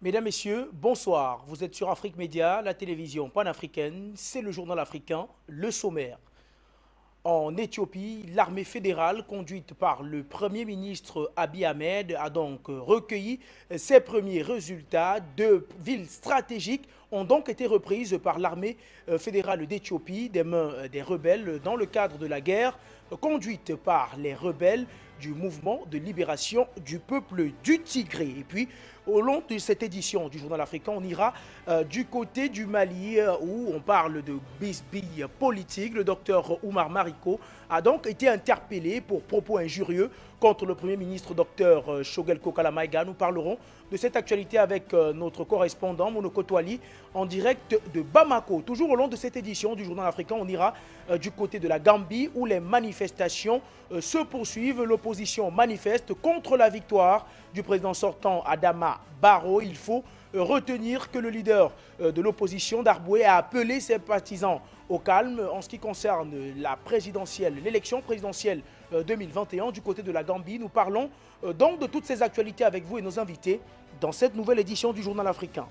Mesdames, Messieurs, bonsoir. Vous êtes sur Afrique Média, la télévision panafricaine. C'est le journal africain, le sommaire. En Éthiopie, l'armée fédérale, conduite par le Premier ministre Abiy Ahmed, a donc recueilli ses premiers résultats. Deux villes stratégiques ont donc été reprises par l'armée fédérale d'Éthiopie des mains des rebelles dans le cadre de la guerre conduite par les rebelles du mouvement de libération du peuple du Tigré. Et puis, au long de cette édition du Journal africain, on ira du côté du Mali où on parle de bisbille politique. Le docteur Oumar Mariko a donc été interpellé pour propos injurieux contre le Premier ministre docteur Shogel Kokalamaïga. Nous parlerons de cette actualité avec notre correspondant Monoko Toali en direct de Bamako. Toujours au long de cette édition du Journal africain, on ira du côté de la Gambie où les manifestations se poursuivent. L'opposition manifeste contre la victoire du président sortant Adama Barrow. Il faut retenir que le leader de l'opposition, Darboué, a appelé ses partisans au calme en ce qui concerne la présidentielle, l'élection présidentielle 2021 du côté de la Gambie. Nous parlons donc de toutes ces actualités avec vous et nos invités dans cette nouvelle édition du Journal africain.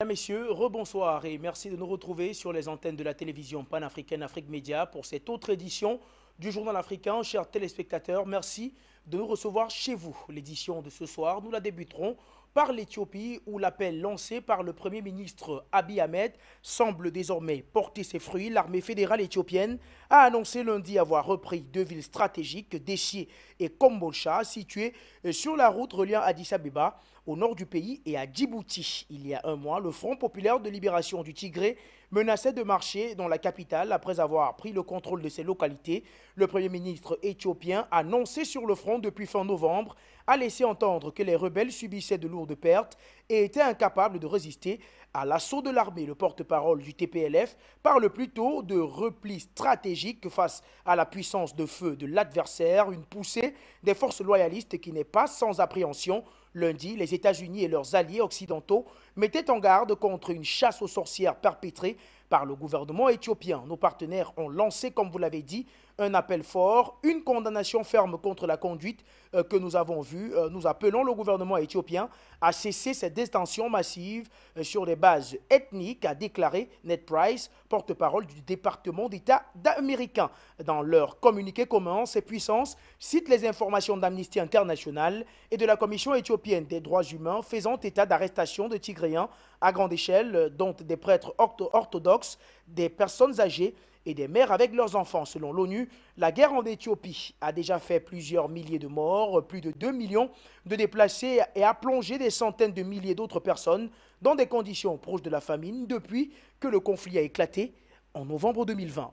Messieurs, rebonsoir et merci de nous retrouver sur les antennes de la télévision panafricaine Afrique Média pour cette autre édition du Journal africain. Chers téléspectateurs, merci de nous recevoir chez vous. L'édition de ce soir, nous la débuterons par l'Éthiopie où l'appel lancé par le Premier ministre Abiy Ahmed semble désormais porter ses fruits. L'armée fédérale éthiopienne a annoncé lundi avoir repris deux villes stratégiques, Déchié et Kombolcha, situées sur la route reliant Addis Abeba au nord du pays et à Djibouti. Il y a un mois, le Front populaire de libération du Tigré menaçait de marcher dans la capitale après avoir pris le contrôle de ces localités. Le Premier ministre éthiopien, annoncé sur le front depuis fin novembre, a laissé entendre que les rebelles subissaient de lourdes pertes et étaient incapables de résister à l'assaut de l'armée. Le porte-parole du TPLF parle plutôt de repli stratégique face à la puissance de feu de l'adversaire, une poussée des forces loyalistes qui n'est pas sans appréhension. Lundi, les États-Unis et leurs alliés occidentaux mettaient en garde contre une chasse aux sorcières perpétrée par le gouvernement éthiopien. Nos partenaires ont lancé, comme vous l'avez dit, un appel fort, une condamnation ferme contre la conduite que nous avons vue. Nous appelons le gouvernement éthiopien à cesser cette détention massive sur des bases ethniques, a déclaré Ned Price, porte-parole du département d'État américain. Dans leur communiqué commun, ces puissances citent les informations d'Amnesty International et de la Commission éthiopienne des droits humains faisant état d'arrestations de Tigréens à grande échelle, dont des prêtres orthodoxes, des personnes âgées et des mères avec leurs enfants. Selon l'ONU, la guerre en Éthiopie a déjà fait plusieurs milliers de morts, plus de 2 millions de déplacés et a plongé des centaines de milliers d'autres personnes dans des conditions proches de la famine depuis que le conflit a éclaté en novembre 2020.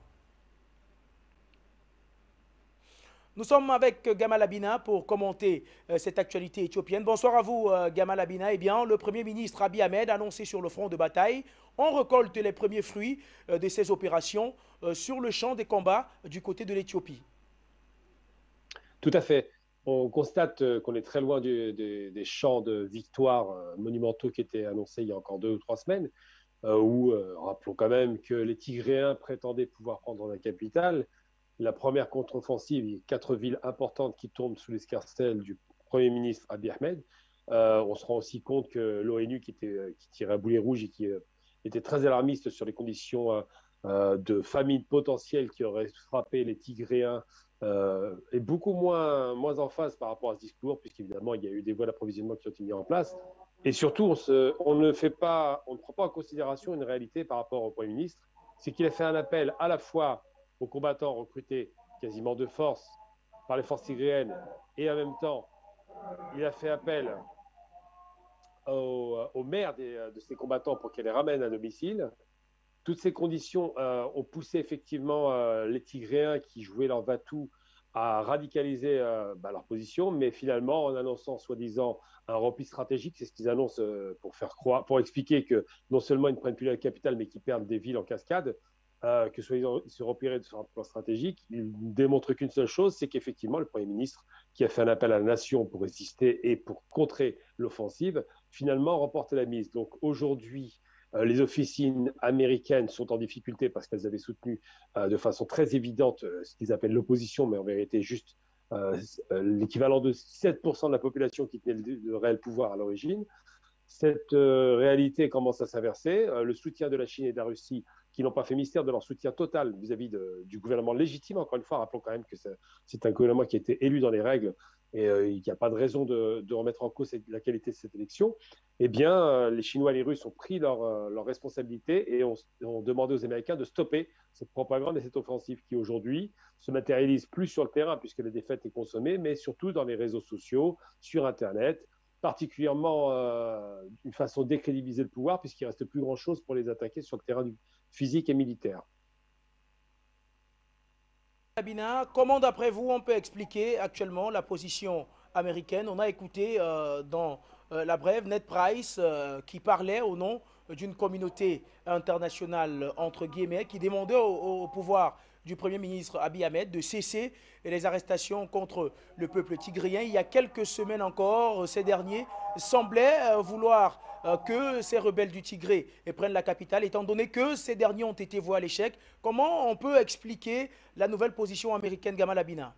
Nous sommes avec Gamal Abina pour commenter cette actualité éthiopienne. Bonsoir à vous, Gamal Abina. Eh bien, le Premier ministre Abiy Ahmed a annoncé sur le front de bataille. On récolte les premiers fruits de ces opérations sur le champ des combats du côté de l'Éthiopie. Tout à fait. On constate qu'on est très loin des champs de victoire monumentaux qui étaient annoncés il y a encore 2 ou 3 semaines, où, rappelons quand même que les Tigréens prétendaient pouvoir prendre la capitale. La première contre-offensive, il y a 4 villes importantes qui tombent sous l'escarcelle du Premier ministre Abiy Ahmed. On se rend aussi compte que l'ONU, qui tirait à boulet rouge et qui était très alarmiste sur les conditions de famine potentielle qui auraient frappé les Tigréens, est beaucoup moins en phase par rapport à ce discours, puisqu'évidemment, il y a eu des voies d'approvisionnement qui ont été mises en place. Et surtout, on ne prend pas en considération une réalité par rapport au Premier ministre, c'est qu'il a fait un appel à la fois aux combattants recrutés quasiment de force par les forces tigréennes et en même temps, il a fait appel aux mères de ces combattants pour qu'elles les ramènent à domicile. Toutes ces conditions ont poussé effectivement les Tigréens qui jouaient leur va-tout à radicaliser leur position, mais finalement, en annonçant soi-disant un repli stratégique, c'est ce qu'ils annoncent pour faire croire, pour expliquer que non seulement ils ne prennent plus la capitale, mais qu'ils perdent des villes en cascade, que soi-disant ils se repiraient sur un plan stratégique. Ils ne démontrent qu'une seule chose, c'est qu'effectivement, le Premier ministre, qui a fait un appel à la nation pour résister et pour contrer l'offensive, finalement remporte la mise. Donc aujourd'hui, les officines américaines sont en difficulté parce qu'elles avaient soutenu de façon très évidente ce qu'ils appellent l'opposition, mais en vérité juste l'équivalent de 7% de la population qui tenait le réel pouvoir à l'origine. Cette réalité commence à s'inverser. Le soutien de la Chine et de la Russie, qui n'ont pas fait mystère de leur soutien total vis-à-vis du gouvernement légitime, encore une fois, rappelons quand même que c'est un gouvernement qui a été élu dans les règles et il n'y a pas de raison de remettre en cause la qualité de cette élection, eh bien, les Chinois et les Russes ont pris leurs responsabilités et ont demandé aux Américains de stopper cette propagande et cette offensive qui, aujourd'hui, se matérialise plus sur le terrain, puisque la défaite est consommée, mais surtout dans les réseaux sociaux, sur Internet, particulièrement une façon de décrédibiliser le pouvoir, puisqu'il ne reste plus grand-chose pour les attaquer sur le terrain physique et militaire. Sabina, comment d'après vous on peut expliquer actuellement la position américaine? On a écouté dans la brève Ned Price qui parlait au nom d'une communauté internationale, entre guillemets, qui demandait au pouvoir du Premier ministre Abiy Ahmed de cesser les arrestations contre le peuple tigrien. Il y a quelques semaines encore, ces derniers semblaient vouloir que ces rebelles du Tigré prennent la capitale, étant donné que ces derniers ont été voués à l'échec. Comment on peut expliquer la nouvelle position américaine, Gamal Abina?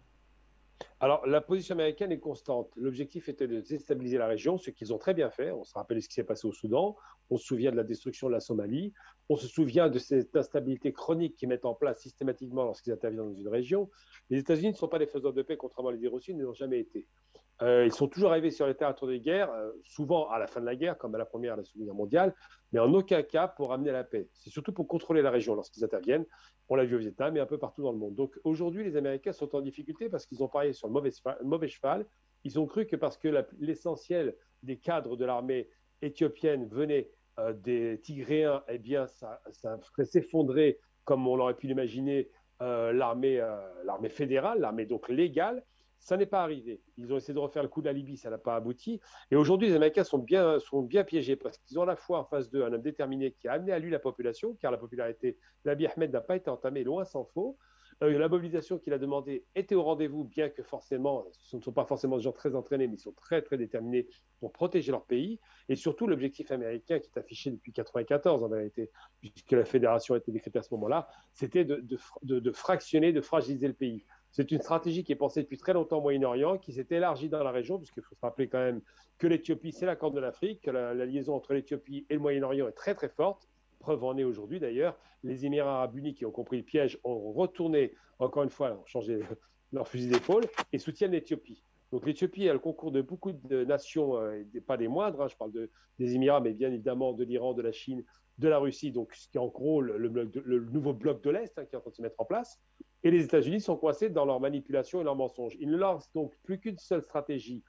Alors, la position américaine est constante. L'objectif était de déstabiliser la région, ce qu'ils ont très bien fait. On se rappelle ce qui s'est passé au Soudan, on se souvient de la destruction de la Somalie, on se souvient de cette instabilité chronique qu'ils mettent en place systématiquement lorsqu'ils interviennent dans une région. Les États-Unis ne sont pas des faiseurs de paix, contrairement à l'idée reçue, ils ne l'ont jamais été. Ils sont toujours arrivés sur les théâtres de guerre, souvent à la fin de la guerre, comme à la Première et la Seconde Guerre mondiale, mais en aucun cas pour amener la paix. C'est surtout pour contrôler la région lorsqu'ils interviennent. On l'a vu au Vietnam et un peu partout dans le monde. Donc aujourd'hui, les Américains sont en difficulté parce qu'ils ont parié sur le mauvais cheval. Ils ont cru que parce que l'essentiel des cadres de l'armée éthiopienne venait des Tigréens, eh bien, ça ferait s'effondrer, comme on l'aurait pu l'imaginer, l'armée fédérale, l'armée donc légale. Ça n'est pas arrivé. Ils ont essayé de refaire le coup de la Libye, ça n'a pas abouti. Et aujourd'hui, les Américains sont bien piégés parce qu'ils ont à la fois en face d'eux un homme déterminé qui a amené à lui la population, car la popularité d'Abiy Ahmed n'a pas été entamée, loin s'en faut. La mobilisation qu'il a demandée était au rendez-vous, bien que forcément, ce ne sont pas forcément des gens très entraînés, mais ils sont très, très déterminés pour protéger leur pays. Et surtout, l'objectif américain qui est affiché depuis 1994, en vérité, puisque la fédération a été décrétée à ce moment-là, c'était de fractionner, de fragiliser le pays. C'est une stratégie qui est pensée depuis très longtemps au Moyen-Orient, qui s'est élargie dans la région, puisqu'il faut se rappeler quand même que l'Éthiopie, c'est la corne de l'Afrique, que la liaison entre l'Éthiopie et le Moyen-Orient est très très forte. Preuve en est aujourd'hui d'ailleurs, les Émirats arabes unis qui ont compris le piège ont retourné, encore une fois, ont changé leur fusil d'épaule et soutiennent l'Éthiopie. Donc l'Éthiopie a le concours de beaucoup de nations, pas des moindres, hein, je parle des Émirats, mais bien évidemment de l'Iran, de la Chine, de la Russie, donc ce qui est en gros le nouveau bloc de l'Est qui est en train de se mettre en place. Et les États-Unis sont coincés dans leur manipulation et leurs mensonges. Il ne leur reste donc plus qu'une seule stratégie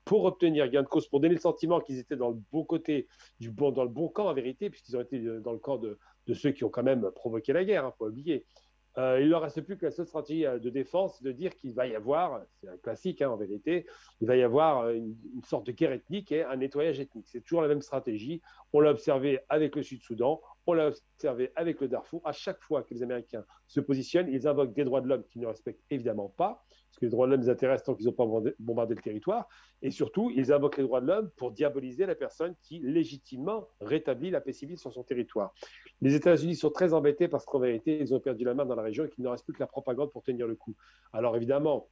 pour obtenir gain de cause, pour donner le sentiment qu'ils étaient dans le bon côté, dans le bon camp en vérité, puisqu'ils ont été dans le camp de ceux qui ont quand même provoqué la guerre, il ne faut pas oublier. Il ne leur reste plus que la seule stratégie de défense, de dire qu'il va y avoir, c'est un classique en vérité, il va y avoir une sorte de guerre ethnique et un nettoyage ethnique. C'est toujours la même stratégie. On l'a observé avec le Sud-Soudan, on l'a observé avec le Darfour. À chaque fois que les Américains se positionnent, ils invoquent des droits de l'homme qu'ils ne respectent évidemment pas, parce que les droits de l'homme les intéressent tant qu'ils n'ont pas bombardé le territoire. Et surtout, ils invoquent les droits de l'homme pour diaboliser la personne qui légitimement rétablit la paix civile sur son territoire. Les États-Unis sont très embêtés parce qu'en vérité, ils ont perdu la main dans la région et qu'il ne reste plus que la propagande pour tenir le coup. Alors évidemment,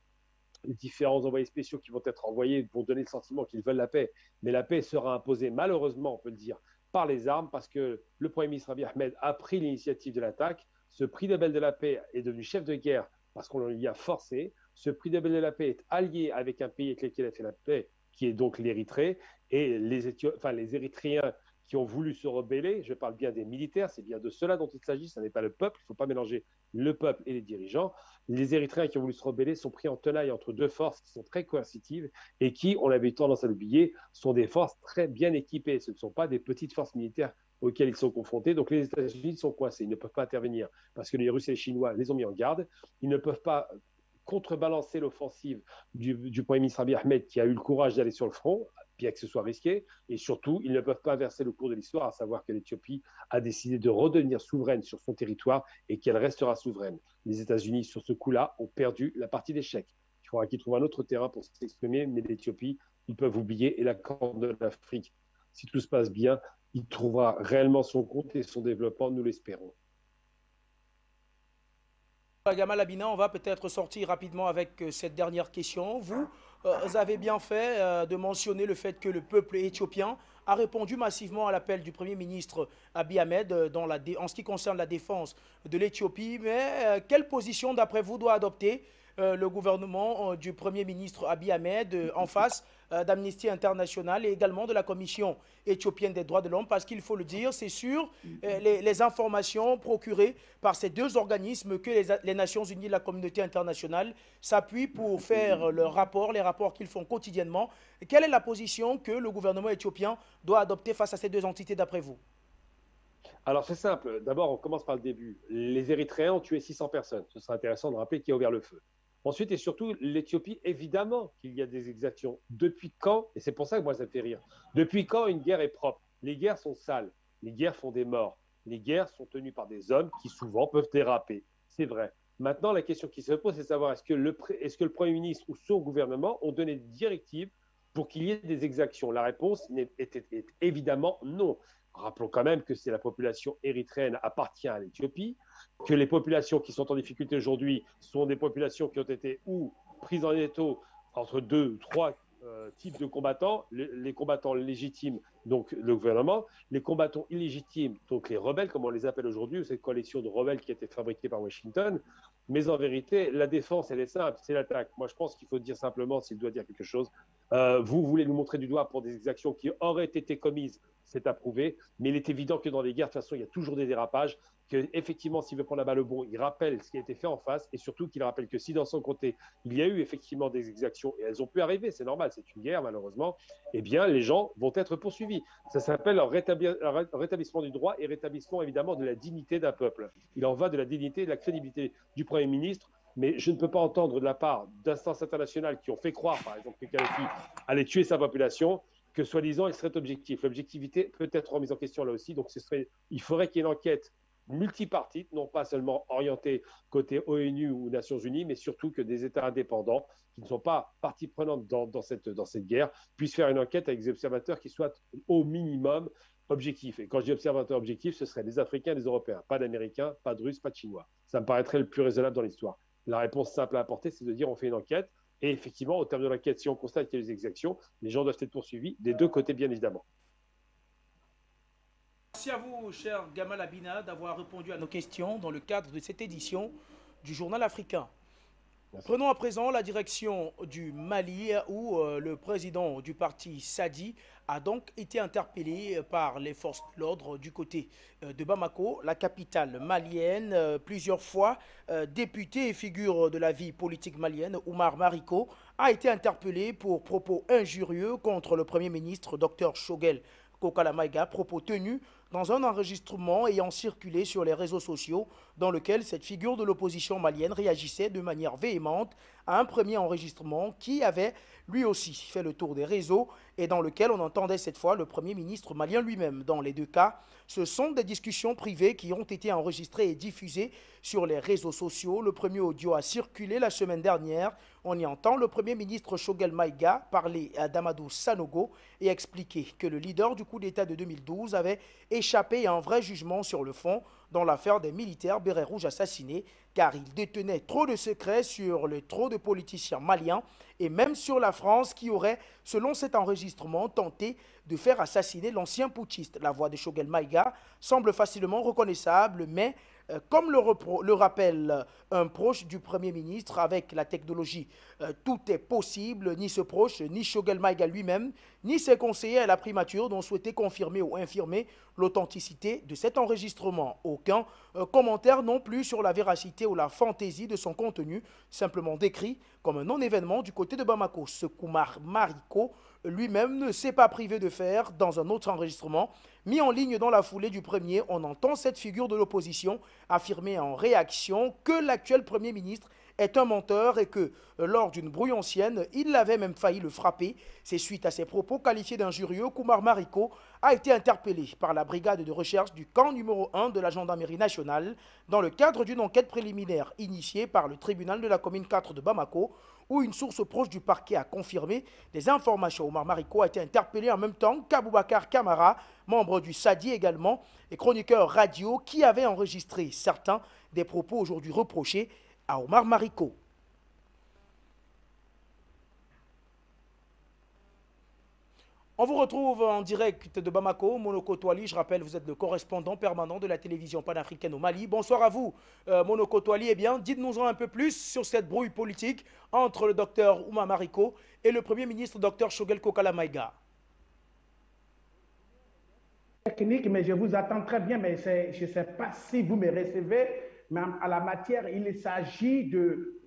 les différents envoyés spéciaux qui vont être envoyés vont donner le sentiment qu'ils veulent la paix, mais la paix sera imposée malheureusement, on peut le dire, par les armes, parce que le Premier ministre Abiy Ahmed a pris l'initiative de l'attaque. Ce prix Nobel de la paix est devenu chef de guerre parce qu'on l'y a forcé. Ce prix Nobel de la paix est allié avec un pays avec lequel il a fait la paix, qui est donc l'Érythrée, et les Érythréens qui ont voulu se rebeller, je parle bien des militaires, c'est bien de cela dont il s'agit, ce n'est pas le peuple, il ne faut pas mélanger le peuple et les dirigeants. Les Érythréens qui ont voulu se rebeller sont pris en tenaille entre deux forces qui sont très coercitives et qui, on avait tendance à l'oublier, sont des forces très bien équipées. Ce ne sont pas des petites forces militaires auxquelles ils sont confrontés. Donc les États-Unis sont coincés, ils ne peuvent pas intervenir parce que les Russes et les Chinois les ont mis en garde. Ils ne peuvent pas contrebalancer l'offensive du Premier ministre Abiy Ahmed, qui a eu le courage d'aller sur le front, bien que ce soit risqué. Et surtout, ils ne peuvent pas inverser le cours de l'histoire, à savoir que l'Éthiopie a décidé de redevenir souveraine sur son territoire et qu'elle restera souveraine. Les États-Unis, sur ce coup-là, ont perdu la partie d'échec. Il faudra qu'ils trouvent un autre terrain pour s'exprimer, mais l'Éthiopie, ils peuvent oublier. Et la Corne de l'Afrique, si tout se passe bien, il trouvera réellement son compte et son développement, nous l'espérons. Gamal Abina, on va peut-être sortir rapidement avec cette dernière question. Vous avez bien fait de mentionner le fait que le peuple éthiopien a répondu massivement à l'appel du Premier ministre Abiy Ahmed en ce qui concerne la défense de l'Éthiopie. Mais quelle position, d'après vous, doit adopter le gouvernement du Premier ministre Abiy Ahmed en face d'Amnesty International et également de la Commission éthiopienne des droits de l'homme? Parce qu'il faut le dire, c'est sur les informations procurées par ces deux organismes que les Nations Unies et la communauté internationale s'appuient pour faire leurs rapports, les rapports qu'ils font quotidiennement. Quelle est la position que le gouvernement éthiopien doit adopter face à ces deux entités d'après vous? Alors c'est simple, d'abord on commence par le début. Les Érythréens ont tué 600 personnes, ce serait intéressant de rappeler qui a ouvert le feu. Ensuite et surtout, l'Éthiopie, évidemment qu'il y a des exactions. Depuis quand, et c'est pour ça que moi ça me fait rire, depuis quand une guerre est propre? Les guerres sont sales, les guerres font des morts, les guerres sont tenues par des hommes qui souvent peuvent déraper, c'est vrai. Maintenant, la question qui se pose, c'est de savoir est-ce que le Premier ministre ou son gouvernement ont donné des directives pour qu'il y ait des exactions? La réponse est évidemment non. Rappelons quand même que c'est la population érythréenne appartient à l'Éthiopie, que les populations qui sont en difficulté aujourd'hui sont des populations qui ont été ou prises en étau entre deux ou trois types de combattants, les combattants légitimes, donc le gouvernement, les combattants illégitimes, donc les rebelles, comme on les appelle aujourd'hui, cette coalition de rebelles qui a été fabriquée par Washington. Mais en vérité, la défense, elle est simple, c'est l'attaque. Moi, je pense qu'il faut dire simplement, s'il doit dire quelque chose, vous voulez nous montrer du doigt pour des exactions qui auraient été commises, c'est approuvé, mais il est évident que dans les guerres, de toute façon, il y a toujours des dérapages, qu'effectivement, s'il veut prendre la balle au bon, il rappelle ce qui a été fait en face, et surtout qu'il rappelle que si dans son côté, il y a eu effectivement des exactions, et elles ont pu arriver, c'est normal, c'est une guerre malheureusement, eh bien, les gens vont être poursuivis. Ça s'appelle un rétablissement du droit et rétablissement évidemment de la dignité d'un peuple. Il en va de la dignité et de la crédibilité du Premier ministre. Mais je ne peux pas entendre de la part d'instances internationales qui ont fait croire, par exemple, que Kadhafi allait tuer sa population, que soi-disant il serait objectif. L'objectivité peut être remise en question là aussi. Donc il faudrait qu'il y ait une enquête multipartite, non pas seulement orientée côté ONU ou Nations Unies, mais surtout que des États indépendants qui ne sont pas partie prenante dans cette guerre puissent faire une enquête avec des observateurs qui soient au minimum objectifs. Et quand je dis observateurs objectifs, ce seraient des Africains et des Européens, pas d'Américains, pas de Russes, pas de Chinois. Ça me paraîtrait le plus raisonnable dans l'histoire. La réponse simple à apporter, c'est de dire on fait une enquête. Et effectivement, au terme de l'enquête, si on constate qu'il y a des exactions, les gens doivent être poursuivis, des deux côtés, bien évidemment. Merci à vous, cher Gamal Abina, d'avoir répondu à nos questions dans le cadre de cette édition du Journal africain. Merci. Prenons à présent la direction du Mali où le président du parti Sadi a donc été interpellé par les forces de l'ordre du côté de Bamako, la capitale malienne. Plusieurs fois, député et figure de la vie politique malienne, Oumar Mariko, a été interpellé pour propos injurieux contre le Premier ministre Dr Choguel Kokala Maïga, propos tenus dans un enregistrement ayant circulé sur les réseaux sociaux dans lequel cette figure de l'opposition malienne réagissait de manière véhémente à un premier enregistrement qui avait lui aussi fait le tour des réseaux et dans lequel on entendait cette fois le Premier ministre malien lui-même. Dans les deux cas, ce sont des discussions privées qui ont été enregistrées et diffusées sur les réseaux sociaux. Le premier audio a circulé la semaine dernière. On y entend le Premier ministre Choguel Maïga parler à Damadou Sanogo et expliquer que le leader du coup d'État de 2012 avait échappé à un vrai jugement sur le fond dans l'affaire des militaires bérets rouges assassinés, car il détenait trop de secrets sur le trop de politiciens maliens et même sur la France qui aurait, selon cet enregistrement, tenté de faire assassiner l'ancien putschiste. La voix de Choguel Maïga semble facilement reconnaissable, mais comme le rappelle un proche du Premier ministre, avec la technologie, tout est possible. Ni ce proche, ni Choguel Maïga lui-même, ni ses conseillers à la primature n'ont souhaité confirmer ou infirmer l'authenticité de cet enregistrement. Aucun commentaire non plus sur la véracité ou la fantaisie de son contenu, simplement décrit comme un non-événement du côté de Bamako. Ce Oumar Mariko lui-même ne s'est pas privé de faire dans un autre enregistrement. Mis en ligne dans la foulée du premier, on entend cette figure de l'opposition affirmer en réaction que l'actuel Premier ministre est un menteur et que lors d'une brouille ancienne, il avait même failli le frapper. C'est suite à ces propos qualifiés d'injurieux qu'Oumar Mariko a été interpellé par la brigade de recherche du camp numéro 1 de la gendarmerie nationale dans le cadre d'une enquête préliminaire initiée par le tribunal de la commune 4 de Bamako, où une source proche du parquet a confirmé des informations. Oumar Mariko a été interpellé en même temps qu'Aboubacar Kamara, membre du SADI également, et chroniqueur radio, qui avait enregistré certains des propos aujourd'hui reprochés à Oumar Mariko. On vous retrouve en direct de Bamako, Monoko Toali. Je rappelle, vous êtes le correspondant permanent de la télévision panafricaine au Mali. Bonsoir à vous, Monoko Toali. Eh bien, dites-nous-en un peu plus sur cette brouille politique entre le docteur Oumar Mariko et le Premier ministre docteur Choguel Kokala Maïga. Technique, mais je vous attends très bien, mais je ne sais pas si vous me recevez, mais à la matière, il s'agit de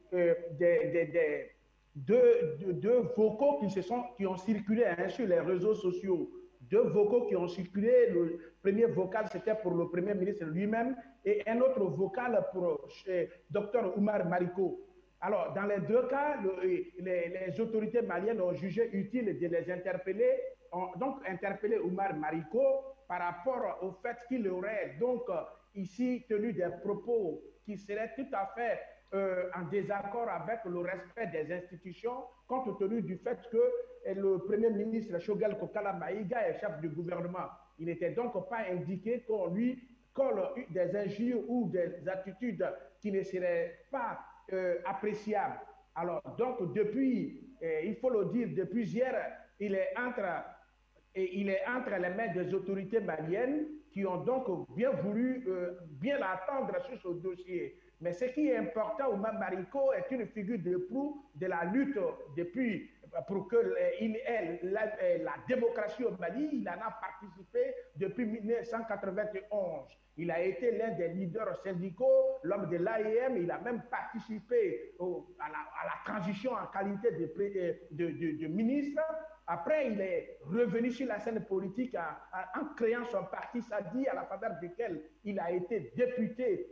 deux vocaux qui ont circulé sur les réseaux sociaux. Deux vocaux qui ont circulé. Le premier vocal, c'était pour le Premier ministre lui-même et un autre vocal pour Dr Oumar Mariko. Alors, dans les deux cas, les autorités maliennes ont jugé utile de les interpeller, ont donc interpellé Oumar Mariko par rapport au fait qu'il aurait donc ici tenu des propos qui seraient tout à fait en désaccord avec le respect des institutions, compte tenu du fait que le Premier ministre Choguel Kokala Maïga est chef du gouvernement. Il n'était donc pas indiqué qu'on lui colle des injures ou des attitudes qui ne seraient pas appréciables. Alors, donc, depuis, il faut le dire, depuis hier, il est entre les mains des autorités maliennes qui ont donc bien voulu bien l'attendre sur ce dossier. Mais ce qui est important, Oumar Mariko est une figure de proue de la lutte depuis pour qu'il ait la démocratie au Mali. Il en a participé depuis 1991. Il a été l'un des leaders syndicaux, l'homme de l'AEM. Il a même participé à la transition en qualité de ministre. Après, il est revenu sur la scène politique en créant son parti SADI, à la faveur duquel il a été député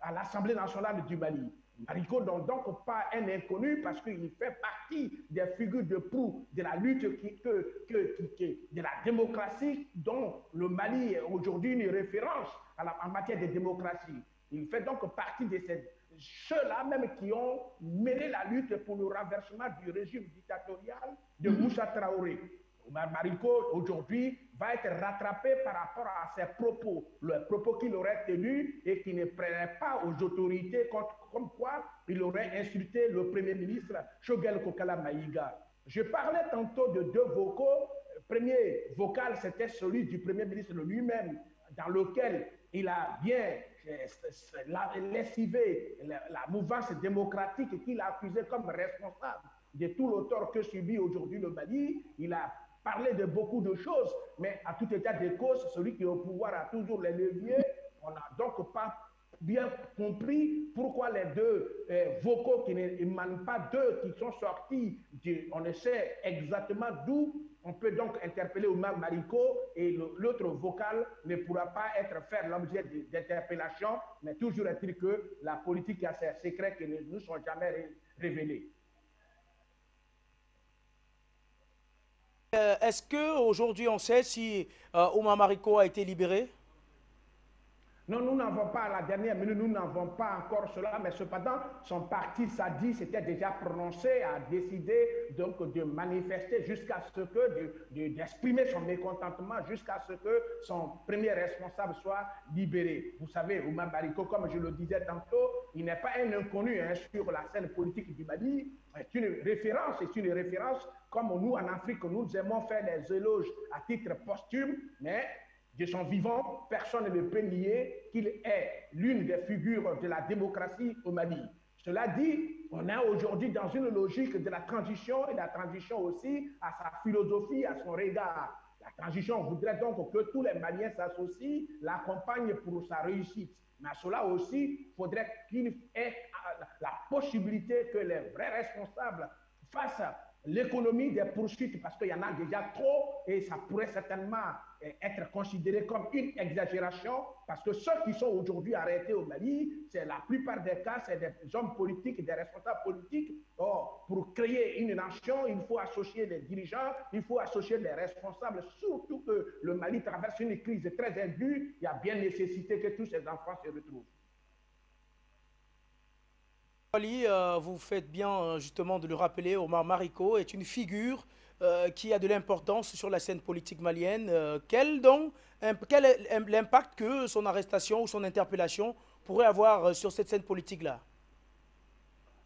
à l'Assemblée nationale du Mali. Mariko n'est donc pas un inconnu parce qu'il fait partie des figures de proue de la lutte de la démocratie dont le Mali est aujourd'hui une référence en matière de démocratie. Il fait donc partie de ceux-là même qui ont mené la lutte pour le renversement du régime dictatorial de Moussa Traoré. Oumar Mariko, aujourd'hui, va être rattrapé par rapport à ses propos, le propos qu'il aurait tenu et qui ne prenait pas aux autorités, comme quoi il aurait insulté le Premier ministre Choguel Kokala Maïga. Je parlais tantôt de deux vocaux. Le premier vocal, c'était celui du Premier ministre lui-même, dans lequel il a bien lessivé la mouvance démocratique qu'il a accusé comme responsable de tout le tort que subit aujourd'hui le Mali. Il a parlé de beaucoup de choses, mais à tout état de cause, celui qui est au pouvoir a toujours les leviers. On n'a donc pas bien compris pourquoi les deux vocaux qui n'émanent pas d'eux, qui sont sortis, on ne sait exactement d'où. On peut donc interpeller Oumar Mariko et l'autre vocal ne pourra pas faire l'objet d'interpellation, mais toujours est-il que la politique a ses secrets qui ne nous sont jamais révélés. Est-ce qu'aujourd'hui on sait si Oumar Mariko a été libéré? Non, nous n'avons pas, à la dernière minute, nous n'avons pas encore cela, mais cependant, son parti SADI s'était déjà prononcé, a décidé donc de manifester jusqu'à ce que, d'exprimer son mécontentement jusqu'à ce que son premier responsable soit libéré. Vous savez, Oumar Mariko, comme je le disais tantôt, il n'est pas un inconnu sur la scène politique du Mali. C'est une référence, comme nous en Afrique, nous aimons faire des éloges à titre posthume, mais de son vivant, personne ne peut nier qu'il est l'une des figures de la démocratie au Mali. Cela dit, on est aujourd'hui dans une logique de la transition et la transition aussi à sa philosophie, à son regard. La transition voudrait donc que tous les Maliens s'associent, l'accompagnent pour sa réussite. Mais à cela aussi, il faudrait qu'il ait la possibilité que les vrais responsables fassent l'économie des poursuites, parce qu'il y en a déjà trop et ça pourrait certainement être considéré comme une exagération, parce que ceux qui sont aujourd'hui arrêtés au Mali, c'est la plupart des cas, c'est des hommes politiques, des responsables politiques. Or, pour créer une nation, il faut associer les dirigeants, il faut associer les responsables, surtout que le Mali traverse une crise très aiguë, il y a bien nécessité que tous ces enfants se retrouvent. Ali, vous faites bien justement de le rappeler, Omar Mariko est une figure qui a de l'importance sur la scène politique malienne. Quel est l'impact que son arrestation ou son interpellation pourrait avoir sur cette scène politique-là?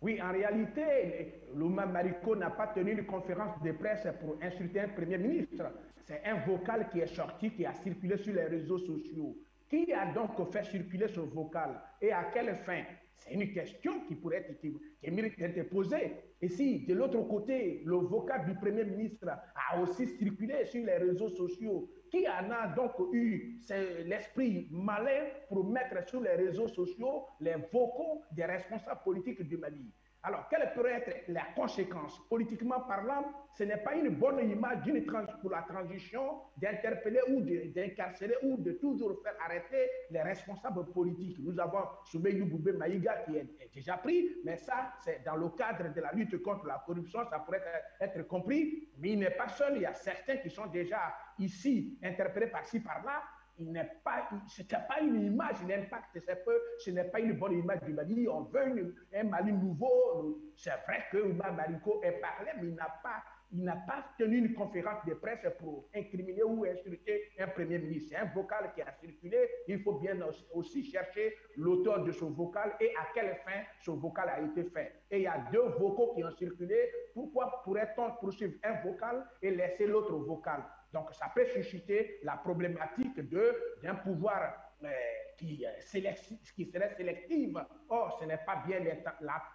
Oui, en réalité, Omar Mariko n'a pas tenu une conférence de presse pour insulter un Premier ministre. C'est un vocal qui est sorti, qui a circulé sur les réseaux sociaux. Qui a donc fait circuler ce vocal et à quelle fin? C'est une question qui pourrait être, qui mérite d'être posée. Et si, de l'autre côté, le vocal du Premier ministre a aussi circulé sur les réseaux sociaux, qui en a donc eu l'esprit malin pour mettre sur les réseaux sociaux les vocaux des responsables politiques du Mali? Alors, quelle pourrait être la conséquence? Politiquement parlant, ce n'est pas une bonne image pour la transition d'interpeller ou d'incarcérer ou de toujours faire arrêter les responsables politiques. Nous avons Soumeïdou Boubé Maïga qui est déjà pris, mais ça, c'est dans le cadre de la lutte contre la corruption, ça pourrait être compris, mais il n'est pas seul, il y a certains qui sont déjà ici interpellés par-ci, par-là. Ce n'est pas une image, l'impact, ce n'est pas une bonne image du Mali. On veut un Mali nouveau. C'est vrai que Omar Mariko est parlé, mais il n'a pas tenu une conférence de presse pour incriminer ou insulter un Premier ministre. C'est un vocal qui a circulé. Il faut bien aussi chercher l'auteur de ce vocal et à quelle fin ce vocal a été fait. Et il y a deux vocaux qui ont circulé. Pourquoi pourrait-on poursuivre un vocal et laisser l'autre vocal? Donc, ça peut susciter la problématique d'un pouvoir qui serait sélectif. Or, ce n'est pas bien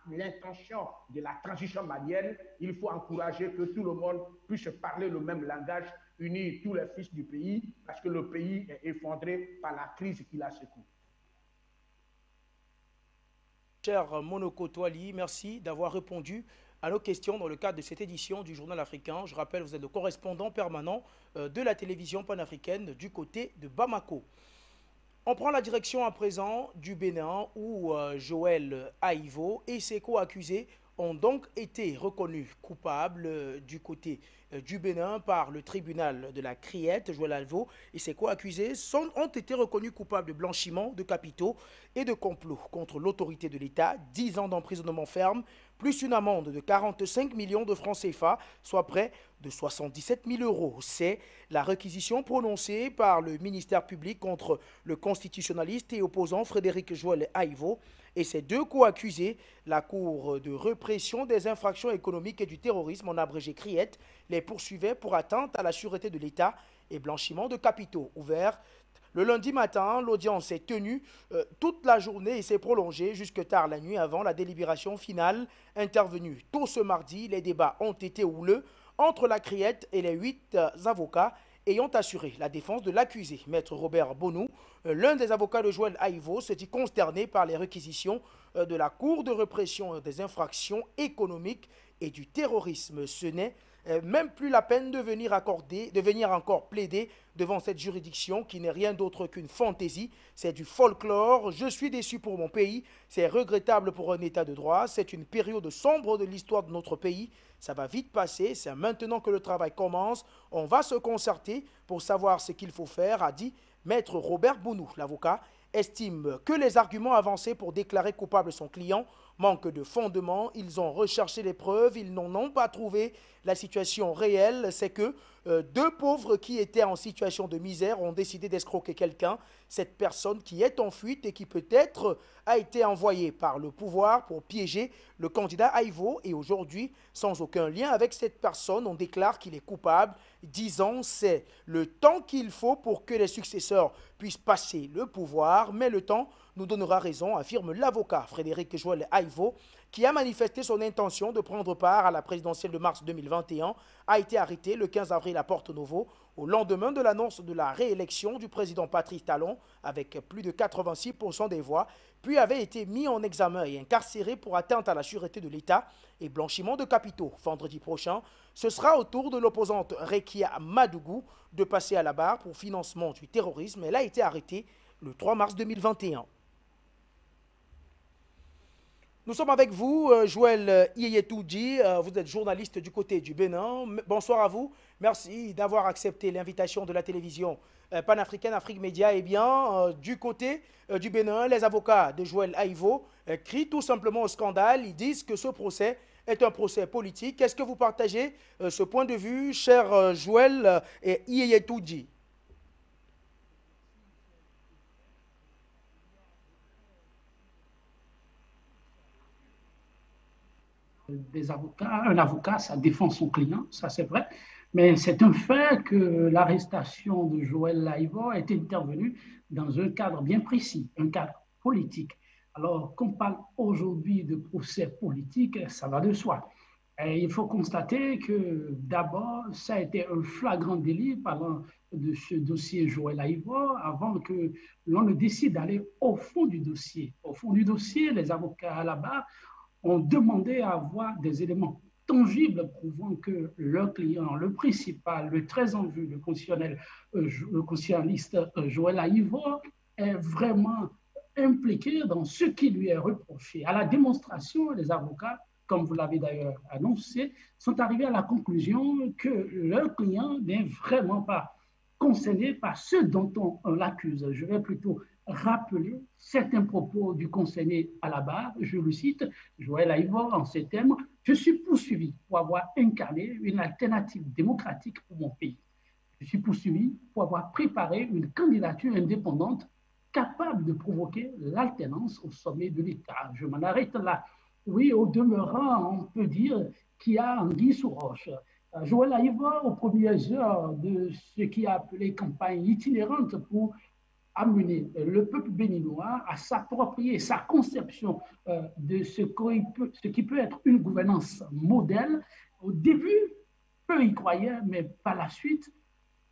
l'intention de la transition malienne. Il faut encourager que tout le monde puisse parler le même langage, unir tous les fils du pays, parce que le pays est effondré par la crise qui la secoue. Cher Monoko Toali, merci d'avoir répondu à nos questions dans le cadre de cette édition du Journal africain. Je rappelle, vous êtes le correspondant permanent de la télévision panafricaine du côté de Bamako. On prend la direction à présent du Bénin où Joël Aïvo et ses co-accusés ont donc été reconnus coupables du côté du Bénin par le tribunal de la Criette. Joël Aïvo et ses co-accusés ont été reconnus coupables de blanchiment de capitaux et de complot contre l'autorité de l'État, 10 ans d'emprisonnement ferme, plus une amende de 45 millions de francs CFA, soit près de 77 000 euros. C'est la réquisition prononcée par le ministère public contre le constitutionnaliste et opposant Frédéric Joël Aïvo et ses deux co-accusés. La Cour de répression des infractions économiques et du terrorisme, en abrégé Criette, les poursuivait pour atteinte à la sûreté de l'État et blanchiment de capitaux. Ouvert le lundi matin, l'audience s'est tenue toute la journée et s'est prolongée jusque tard la nuit avant la délibération finale intervenue. Tôt ce mardi, les débats ont été houleux entre la Criette et les 8 avocats ayant assuré la défense de l'accusé. Maître Robert Bonou, l'un des avocats de Joël Aïvo, se dit consterné par les réquisitions de la Cour de répression des infractions économiques et du terrorisme. Ce n'est même plus la peine de venir encore plaider devant cette juridiction qui n'est rien d'autre qu'une fantaisie. C'est du folklore. Je suis déçu pour mon pays. C'est regrettable pour un état de droit. C'est une période sombre de l'histoire de notre pays. Ça va vite passer. C'est maintenant que le travail commence. On va se concerter pour savoir ce qu'il faut faire, a dit Maître Robert Bonou. L'avocat estime que les arguments avancés pour déclarer coupable son client manquent de fondement. Ils ont recherché les preuves, ils n'en ont pas trouvé. La situation réelle, c'est que deux pauvres qui étaient en situation de misère ont décidé d'escroquer quelqu'un. Cette personne qui est en fuite et qui peut-être a été envoyée par le pouvoir pour piéger le candidat Aïvo. Et aujourd'hui, sans aucun lien avec cette personne, on déclare qu'il est coupable. 10 ans, c'est le temps qu'il faut pour que les successeurs puissent passer le pouvoir. Mais le temps nous donnera raison, affirme l'avocat Frédéric Joël Aïvo. Aivo, qui a manifesté son intention de prendre part à la présidentielle de mars 2021, a été arrêté le 15 avril à Porto Novo, au lendemain de l'annonce de la réélection du président Patrice Talon, avec plus de 86% des voix, puis avait été mis en examen et incarcéré pour atteinte à la sûreté de l'État et blanchiment de capitaux. Vendredi prochain, ce sera au tour de l'opposante Rekia Madougou de passer à la barre pour financement du terrorisme. Elle a été arrêtée le 3 mars 2021. Nous sommes avec vous, Joël Iyetouji, vous êtes journaliste du côté du Bénin. Bonsoir à vous. Merci d'avoir accepté l'invitation de la télévision panafricaine Afrique Média. Eh bien, du côté du Bénin, les avocats de Joël Aivo crient tout simplement au scandale. Ils disent que ce procès est un procès politique. Est-ce que vous partagez ce point de vue, cher Joël Iyetouji? Des avocats, un avocat, ça défend son client, ça c'est vrai, mais c'est un fait que l'arrestation de Joël Aivo est intervenue dans un cadre bien précis, un cadre politique. Alors, qu'on parle aujourd'hui de procès politique, ça va de soi. Et il faut constater que d'abord, ça a été un flagrant délit parlant de ce dossier Joël Aivo avant que l'on ne décide d'aller au fond du dossier. Au fond du dossier, les avocats à la barre ont demandé à avoir des éléments tangibles prouvant que leur client, le principal, le très en vue, le constitutionnaliste Joël Aivo est vraiment impliqué dans ce qui lui est reproché. À la démonstration, les avocats, comme vous l'avez d'ailleurs annoncé, sont arrivés à la conclusion que leur client n'est vraiment pas concerné par ce dont on l'accuse. Je vais plutôt rappeler certains propos du concerné à la barre. Je le cite, Joël Aivo, en ces termes: « Je suis poursuivi pour avoir incarné une alternative démocratique pour mon pays. Je suis poursuivi pour avoir préparé une candidature indépendante capable de provoquer l'alternance au sommet de l'État. » Je m'en arrête là. Oui, au demeurant, on peut dire qu'il y a anguille sous roche. Joël Aivo, aux premières heures de ce qui a appelé campagne itinérante pour amener le peuple béninois à s'approprier sa conception de ce qui peut être une gouvernance modèle. Au début, peu y croyaient, mais par la suite,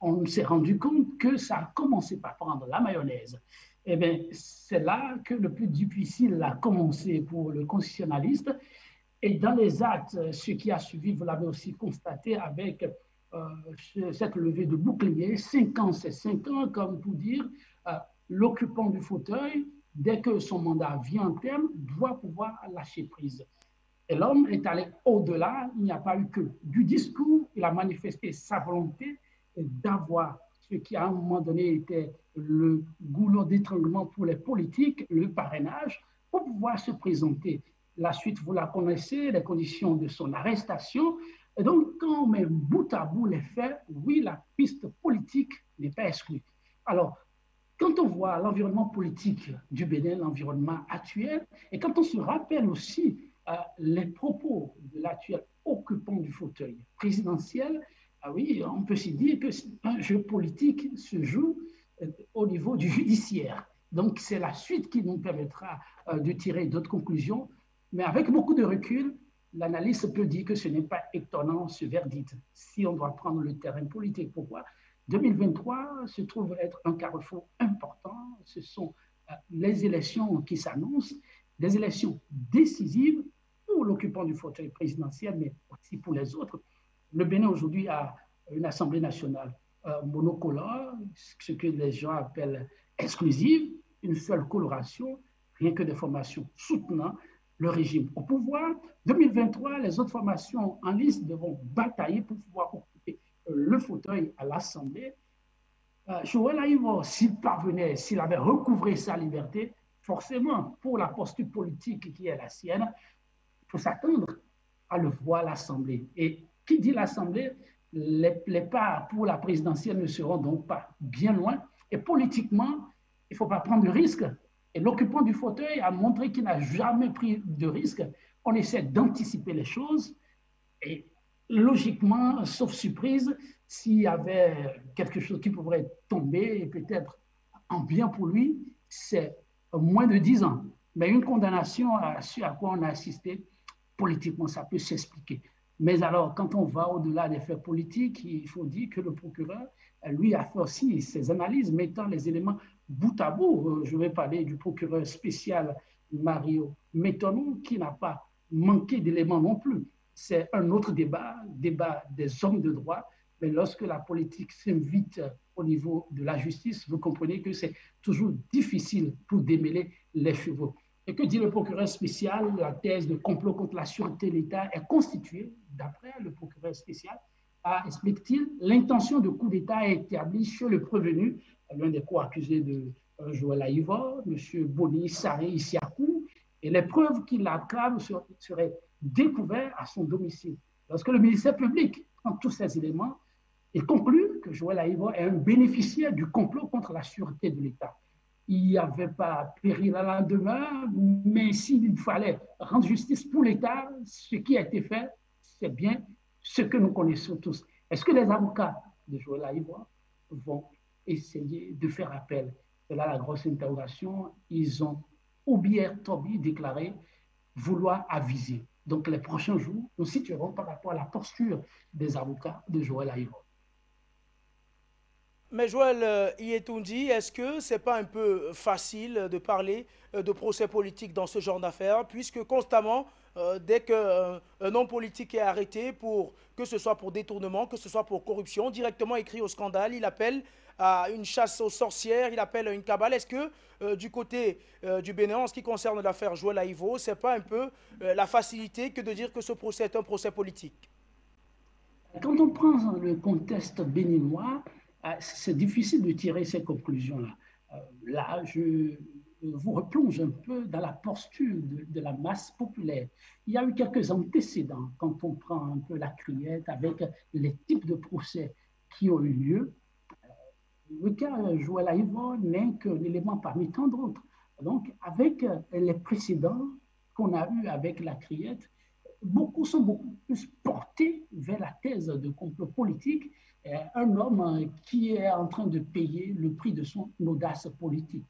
on s'est rendu compte que ça a commencé par prendre la mayonnaise. Eh bien, c'est là que le plus difficile a commencé pour le constitutionnaliste. Et dans les actes, ce qui a suivi, vous l'avez aussi constaté avec cette levée de bouclier, 5 ans, c'est 5 ans, comme pour dire, l'occupant du fauteuil, dès que son mandat vient en terme, doit pouvoir lâcher prise. Et l'homme est allé au-delà, il n'y a pas eu que du discours, il a manifesté sa volonté d'avoir ce qui à un moment donné était le goulot d'étranglement pour les politiques, le parrainage, pour pouvoir se présenter. La suite, vous la connaissez, les conditions de son arrestation. Et donc, quand on met bout à bout les faits, oui, la piste politique n'est pas exclue. Alors, quand on voit l'environnement politique du Bénin, l'environnement actuel, et quand on se rappelle aussi les propos de l'actuel occupant du fauteuil présidentiel, oui, on peut se dire qu'un jeu politique se joue au niveau du judiciaire. Donc, c'est la suite qui nous permettra de tirer d'autres conclusions. Mais avec beaucoup de recul, l'analyste peut dire que ce n'est pas étonnant ce verdict, si on doit prendre le terrain politique. Pourquoi ? 2023 se trouve être un carrefour important. Ce sont les élections qui s'annoncent, des élections décisives pour l'occupant du fauteuil présidentiel, mais aussi pour les autres. Le Bénin aujourd'hui a une Assemblée nationale monocolore, ce que les gens appellent exclusive, une seule coloration, rien que des formations soutenant le régime au pouvoir. 2023, les autres formations en liste devront batailler pour pouvoir occuper le fauteuil à l'Assemblée. Joël Aivo, s'il parvenait, s'il avait recouvré sa liberté, forcément, pour la posture politique qui est la sienne, il faut s'attendre à le voir à l'Assemblée. Et qui dit l'Assemblée, les pas pour la présidentielle ne seront donc pas bien loin. Et politiquement, il ne faut pas prendre de risque. Et l'occupant du fauteuil a montré qu'il n'a jamais pris de risque. On essaie d'anticiper les choses. Et logiquement, sauf surprise, s'il y avait quelque chose qui pourrait tomber, et peut-être en bien pour lui, c'est moins de 10 ans. Mais une condamnation à ce à quoi on a assisté, politiquement, ça peut s'expliquer. Mais alors, quand on va au-delà des faits politiques, il faut dire que le procureur, lui, a fait aussi ses analyses, mettant les éléments bout à bout. Je vais parler du procureur spécial Mario Metonou, qui n'a pas manqué d'éléments non plus. C'est un autre débat des hommes de droit. Mais lorsque la politique s'invite au niveau de la justice, vous comprenez que c'est toujours difficile pour démêler les chevaux. Et que dit le procureur spécial? La thèse de complot contre la sûreté de l'État est constituée, d'après le procureur spécial, explique-t-il, l'intention de coup d'État est établie chez le prévenu, l'un des co-accusés de Joël Aïvo, M. Boni Saré Issiakou, et les preuves qui l'accabent seraient découvertes à son domicile. Lorsque le ministère public prend tous ces éléments et conclut que Joël Aïvo est un bénéficiaire du complot contre la sûreté de l'État. Il n'y avait pas péril à la demeure, mais s'il fallait rendre justice pour l'État, ce qui a été fait, c'est bien ce que nous connaissons tous. Est-ce que les avocats de Joël Aïvo vont essayer de faire appel? C'est là la grosse interrogation. Ils ont Toby déclaré vouloir aviser. Donc les prochains jours, nous situerons par rapport à la posture des avocats de Joël Aïvo. Mais Joël Iyetoundi, est-ce que ce n'est pas un peu facile de parler de procès politique dans ce genre d'affaires, puisque constamment, dès qu'un homme politique est arrêté, que ce soit pour détournement, que ce soit pour corruption, directement écrit au scandale, il appelle à une chasse aux sorcières, il appelle à une cabale. Est-ce que du côté du Bénin, en ce qui concerne l'affaire Joël Aïvo, ce n'est pas un peu la facilité que de dire que ce procès est un procès politique? Quand on prend le contexte béninois, c'est difficile de tirer ces conclusions-là. Là, je vous replonge un peu dans la posture de la masse populaire. Il y a eu quelques antécédents quand on prend un peu la criette avec les types de procès qui ont eu lieu. Le cas Joël Aïvo n'est qu'un élément parmi tant d'autres. Donc, avec les précédents qu'on a eus avec la criette, beaucoup sont beaucoup plus portés vers la thèse de complot politique. Un homme qui est en train de payer le prix de son audace politique.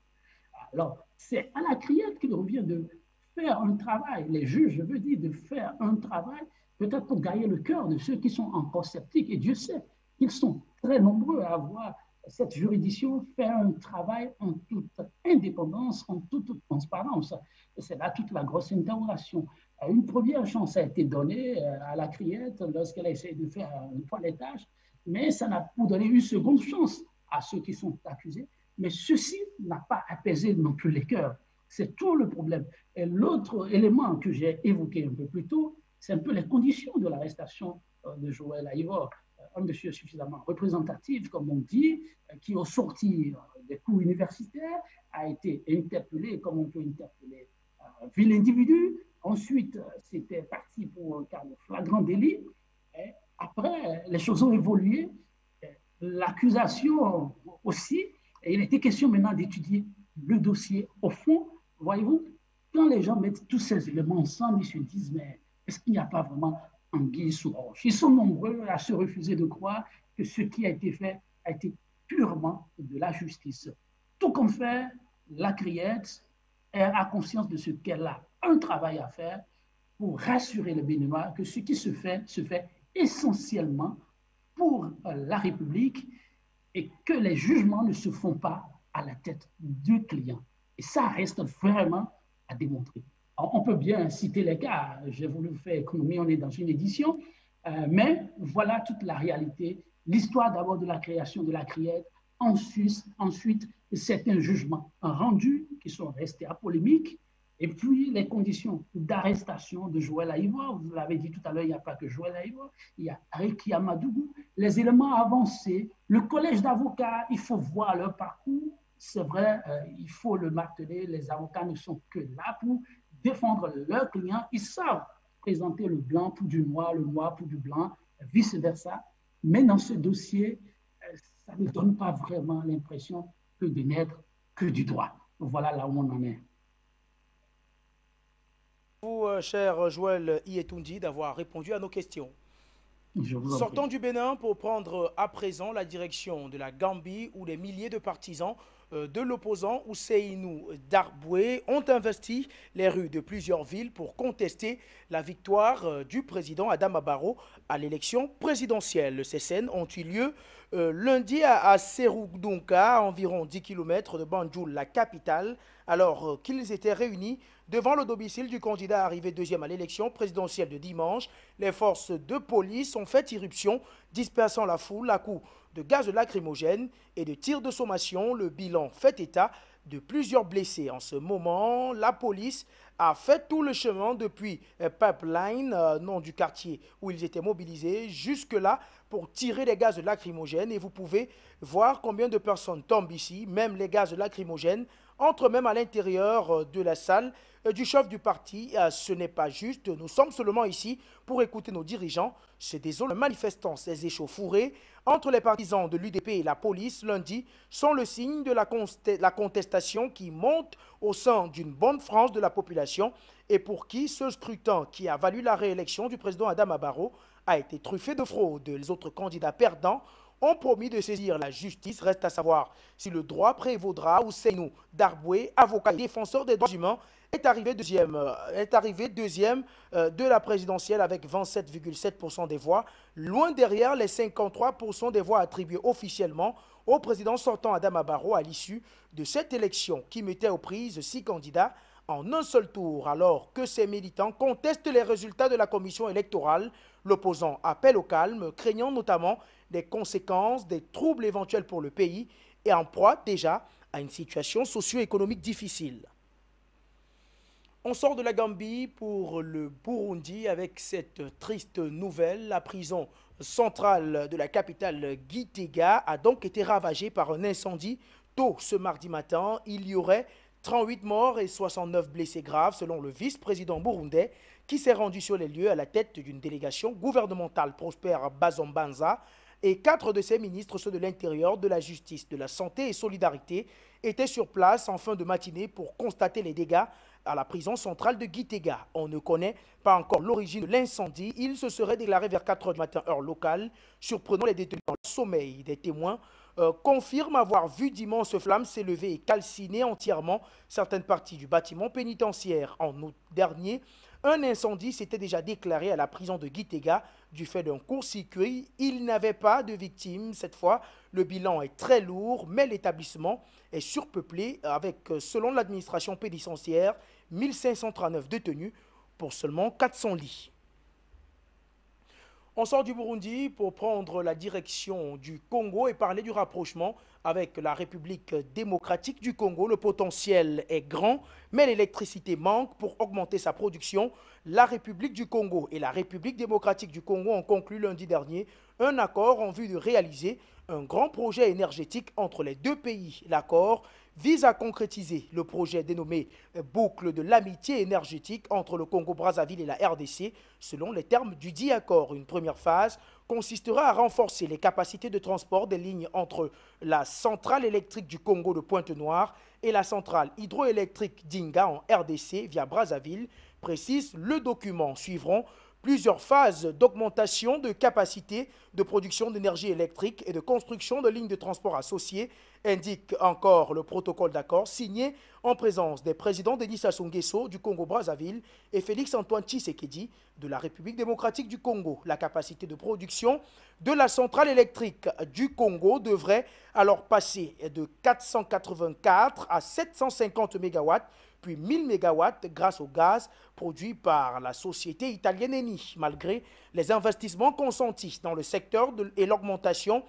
Alors, c'est à la criette qu'il revient de faire un travail, les juges, je veux dire, de faire un travail, peut-être pour gagner le cœur de ceux qui sont encore sceptiques. Et Dieu sait qu'ils sont très nombreux à avoir cette juridiction faire un travail en toute indépendance, en toute transparence. Et c'est là toute la grosse interrogation. Une première chance a été donnée à la criette lorsqu'elle a essayé de faire un toilettage, mais ça n'a pas donné une seconde chance à ceux qui sont accusés. Mais ceci n'a pas apaisé non plus les cœurs. C'est tout le problème. Et l'autre élément que j'ai évoqué un peu plus tôt, c'est un peu les conditions de l'arrestation de Joël Aïvo. Un monsieur suffisamment représentatif, comme on dit, qui au sortir des cours universitaires a été interpellé comme on peut interpeller un vil individu. Ensuite, c'était parti pour un cas de flagrant délit. Et après, les choses ont évolué. L'accusation aussi, et il était question maintenant d'étudier le dossier au fond. Voyez-vous, quand les gens mettent tous ces éléments ensemble, ils se disent, mais est-ce qu'il n'y a pas vraiment anguille sous roche? Ils sont nombreux à se refuser de croire que ce qui a été fait a été purement de la justice. Tout comme fait, la criette a conscience de ce qu'elle a un travail à faire pour rassurer les Béninois que ce qui se fait essentiellement pour la République et que les jugements ne se font pas à la tête du client. Et ça reste vraiment à démontrer. Alors, on peut bien citer les cas. J'ai voulu faire économie, on est dans une édition, mais voilà toute la réalité. L'histoire d'abord de la création de la criette, ensuite certains jugements rendus qui sont restés à polémique, et puis les conditions d'arrestation de Joël Aïvo. Vous l'avez dit tout à l'heure, il n'y a pas que Joël Aïvo, il y a Reki Amadougou, les éléments avancés, le collège d'avocats, il faut voir leur parcours. C'est vrai, il faut le marteler, les avocats ne sont que là pour défendre leurs clients. Ils savent présenter le blanc pour du noir, le noir pour du blanc, vice-versa. Mais dans ce dossier, ça ne donne pas vraiment l'impression que de n'être que du droit. Voilà là où on en est. Vous, cher Joël Iyetoundi, d'avoir répondu à nos questions. Sortons du Bénin pour prendre à présent la direction de la Gambie où des milliers de partisans de l'opposant Ousseinou Darboué ont investi les rues de plusieurs villes pour contester la victoire du président Adama Barrow à l'élection présidentielle. Ces scènes ont eu lieu lundi à Seroudunka, à environ 10 km de Banjul, la capitale, alors qu'ils étaient réunis devant le domicile du candidat arrivé deuxième à l'élection présidentielle de dimanche. Les forces de police ont fait irruption, dispersant la foule à coups de gaz lacrymogène et de tirs de sommation. Le bilan fait état de plusieurs blessés. En ce moment, la police a fait tout le chemin depuis Pipeline, nom du quartier où ils étaient mobilisés, jusque-là pour tirer les gaz lacrymogènes. Et vous pouvez voir combien de personnes tombent ici. Même les gaz lacrymogènes entrent même à l'intérieur de la salle du chef du parti. Ce n'est pas juste. Nous sommes seulement ici pour écouter nos dirigeants. C'est désolé. Les manifestants, ces échauffourées entre les partisans de l'UDP et la police lundi sont le signe de la contestation qui monte au sein d'une bonne frange de la population et pour qui ce scrutin qui a valu la réélection du président Adama Barrow a été truffé de fraude. Les autres candidats perdants ont promis de saisir la justice. Reste à savoir si le droit prévaudra. Ousseinou Darboué, avocat et défenseur des droits humains, est arrivé deuxième de la présidentielle avec 27,7% des voix, loin derrière les 53% des voix attribuées officiellement au président sortant Adama Barrow à l'issue de cette élection qui mettait aux prises 6 candidats en un seul tour. Alors que ces militants contestent les résultats de la commission électorale, l'opposant appelle au calme, craignant notamment des conséquences, des troubles éventuels pour le pays et en proie déjà à une situation socio-économique difficile. On sort de la Gambie pour le Burundi avec cette triste nouvelle. La prison centrale de la capitale Gitega a donc été ravagée par un incendie tôt ce mardi matin. Il y aurait 38 morts et 69 blessés graves selon le vice-président burundais qui s'est rendu sur les lieux à la tête d'une délégation gouvernementale. Prosper Bazombanza et 4 de ses ministres, ceux de l'Intérieur, de la Justice, de la Santé et Solidarité, étaient sur place en fin de matinée pour constater les dégâts à la prison centrale de Gitega. On ne connaît pas encore l'origine de l'incendie. Il se serait déclaré vers 4 h du matin, heure locale, surprenant les détenus dans le sommeil. Des témoins confirment avoir vu d'immenses flammes s'élever et calciner entièrement certaines parties du bâtiment pénitentiaire. En août dernier, un incendie s'était déjà déclaré à la prison de Gitega du fait d'un court-circuit. Il n'avait pas de victimes. Cette fois, le bilan est très lourd, mais l'établissement est surpeuplé avec, selon l'administration pénitentiaire, 1539 détenus pour seulement 400 lits. On sort du Burundi pour prendre la direction du Congo et parler du rapprochement avec la République démocratique du Congo. Le potentiel est grand, mais l'électricité manque. Pour augmenter sa production, la République du Congo et la République démocratique du Congo ont conclu lundi dernier un accord en vue de réaliser un grand projet énergétique entre les deux pays. L'accord vise à concrétiser le projet dénommé Boucle de l'amitié énergétique entre le Congo-Brazzaville et la RDC, selon les termes du dit accord. Une première phase consistera à renforcer les capacités de transport des lignes entre la centrale électrique du Congo de Pointe-Noire et la centrale hydroélectrique d'Inga en RDC via Brazzaville, précise le document. Suivront plusieurs phases d'augmentation de capacité de production d'énergie électrique et de construction de lignes de transport associées, indique encore le protocole d'accord signé en présence des présidents Denis Sassou Nguesso du Congo-Brazzaville et Félix-Antoine Tshisekedi de la République démocratique du Congo. La capacité de production de la centrale électrique du Congo devrait alors passer de 484 à 750 MW, puis 1000 MW grâce au gaz produit par la société italienne Eni. Malgré les investissements consentis dans le secteur et l'augmentation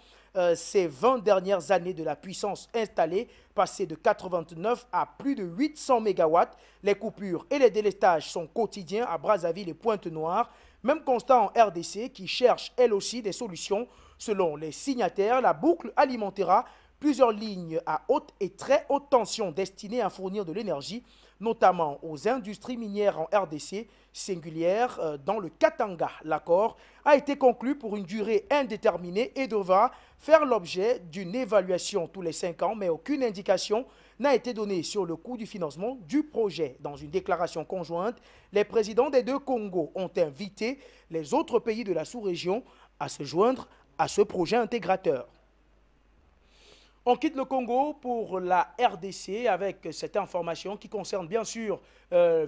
ces 20 dernières années de la puissance installée, passée de 89 à plus de 800 MW, les coupures et les délestages sont quotidiens à Brazzaville et Pointe-Noire. Même constat en RDC qui cherche elle aussi des solutions. Selon les signataires, la boucle alimentera plusieurs lignes à haute et très haute tension destinées à fournir de l'énergie, notamment aux industries minières en RDC, singulière dans le Katanga. L'accord a été conclu pour une durée indéterminée et devra faire l'objet d'une évaluation tous les 5 ans, mais aucune indication n'a été donnée sur le coût du financement du projet. Dans une déclaration conjointe, les présidents des deux Congos ont invité les autres pays de la sous-région à se joindre à ce projet intégrateur. On quitte le Congo pour la RDC avec cette information qui concerne bien sûr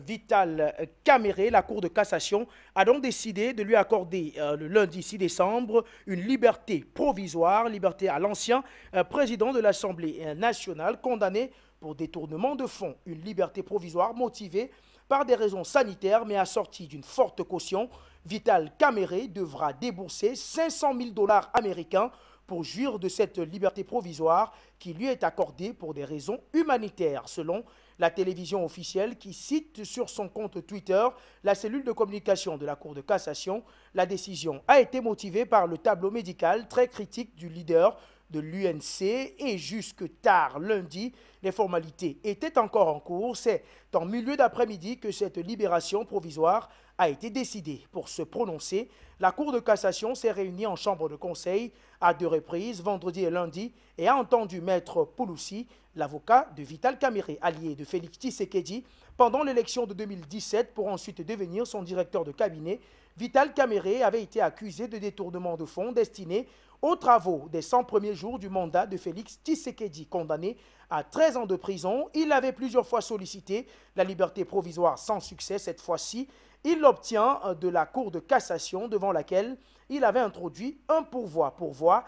Vital Kamerhe. La Cour de cassation a donc décidé de lui accorder le lundi 6 décembre une liberté provisoire, liberté à l'ancien président de l'Assemblée nationale condamné pour détournement de fonds. Une liberté provisoire motivée par des raisons sanitaires mais assortie d'une forte caution. Vital Kamerhe devra débourser 500 000 $ américains pour jouir de cette liberté provisoire qui lui est accordée pour des raisons humanitaires, selon la télévision officielle qui cite sur son compte Twitter la cellule de communication de la Cour de cassation. La décision a été motivée par le tableau médical très critique du leader de l'UNC et jusque tard lundi, les formalités étaient encore en cours. C'est en milieu d'après-midi que cette libération provisoire a été décidée. Pour se prononcer, la Cour de cassation s'est réunie en chambre de conseil à 2 reprises, vendredi et lundi, et a entendu Maître Pouloussi, l'avocat de Vital Kamerhe, allié de Félix Tshisekedi, pendant l'élection de 2017 pour ensuite devenir son directeur de cabinet. Vital Kamerhe avait été accusé de détournement de fonds destinés aux travaux des 100 premiers jours du mandat de Félix Tshisekedi, condamné à 13 ans de prison. Il avait plusieurs fois sollicité la liberté provisoire sans succès. Cette fois-ci, il l'obtient de la Cour de cassation devant laquelle il avait introduit un pourvoi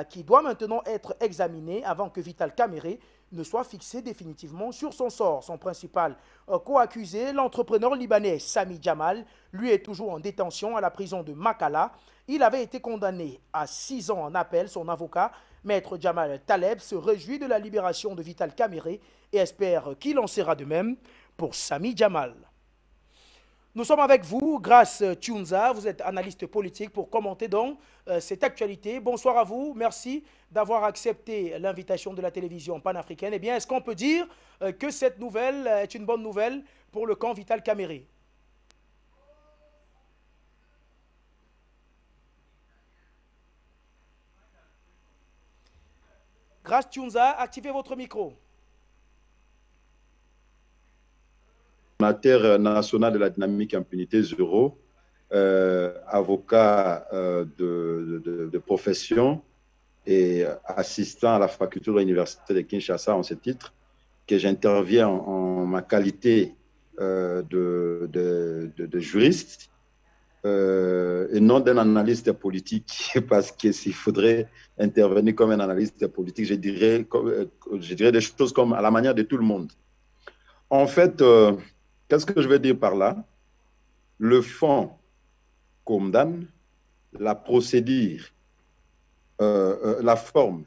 qui doit maintenant être examiné avant que Vital Kamerhe ne soit fixé définitivement sur son sort. Son principal co-accusé, l'entrepreneur libanais Sami Jamal, lui est toujours en détention à la prison de Makala. Il avait été condamné à 6 ans en appel. Son avocat, Maître Jamal Taleb, se réjouit de la libération de Vital Kamerhe et espère qu'il en sera de même pour Sami Jamal. Nous sommes avec vous, Grâce Tchounza, vous êtes analyste politique pour commenter donc cette actualité. Bonsoir à vous, merci d'avoir accepté l'invitation de la télévision panafricaine. Eh bien, est-ce qu'on peut dire que cette nouvelle est une bonne nouvelle pour le camp Vital Kamerhe? Grâce Tchounza, activez votre micro. National de la dynamique impunité Zéro, avocat de profession et assistant à la faculté de l'université de Kinshasa en ce titre, que j'interviens en ma qualité de juriste et non d'un analyste politique, parce que s'il faudrait intervenir comme un analyste politique, je dirais des choses comme à la manière de tout le monde. En fait, qu'est-ce que je veux dire par là? Le fond condamne, la procédure, la forme